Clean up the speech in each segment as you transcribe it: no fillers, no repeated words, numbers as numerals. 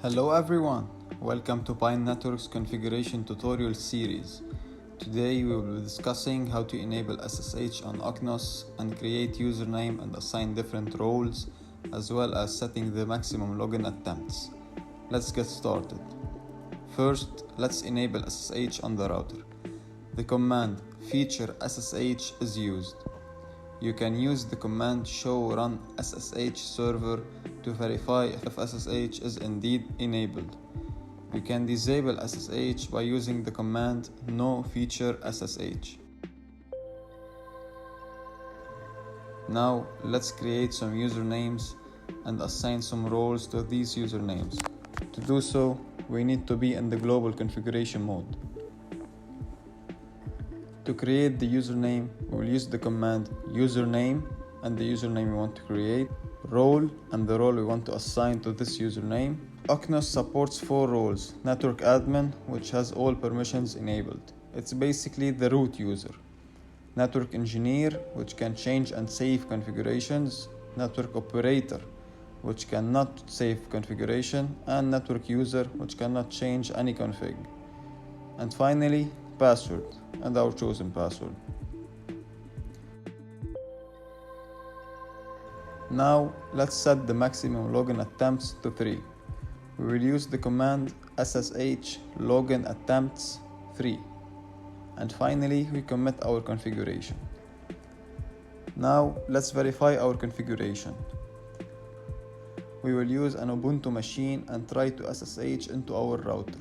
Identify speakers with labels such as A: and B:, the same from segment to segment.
A: Hello everyone, welcome to Pine Network's configuration tutorial series. Today we will be discussing how to enable SSH on OcNOS and create username and assign different roles, as well as setting the maximum login attempts. Let's get started. First, let's enable SSH on the router. The command feature SSH is used. You can use the command show run SSH server to verify if SSH is indeed enabled. You can disable SSH by using the command no feature SSH. Now let's create some usernames and assign some roles to these usernames. To do so, we need to be in the global configuration mode. To create the username, we will use the command username and the username we want to create, role and the role we want to assign to this username. OcNOS supports 4 roles: network admin, which has all permissions enabled. It's basically the root user. Network engineer, which can change and save configurations. Network operator, which cannot save configuration. And network user, which cannot change any config. And finally, password and our chosen password. Now let's set the maximum login attempts to 3. We will use the command SSH login attempts 3. And finally we commit our configuration. Now let's verify our configuration. We will use an Ubuntu machine and try to SSH into our router.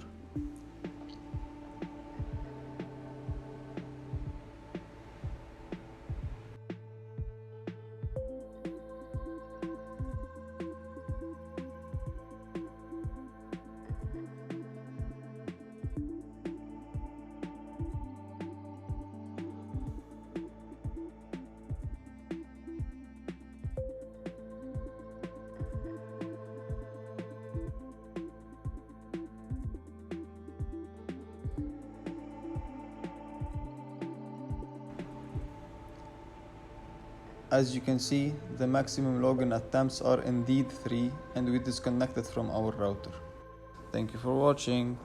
A: As you can see, the maximum login attempts are indeed 3 and we disconnected from our router. Thank you for watching.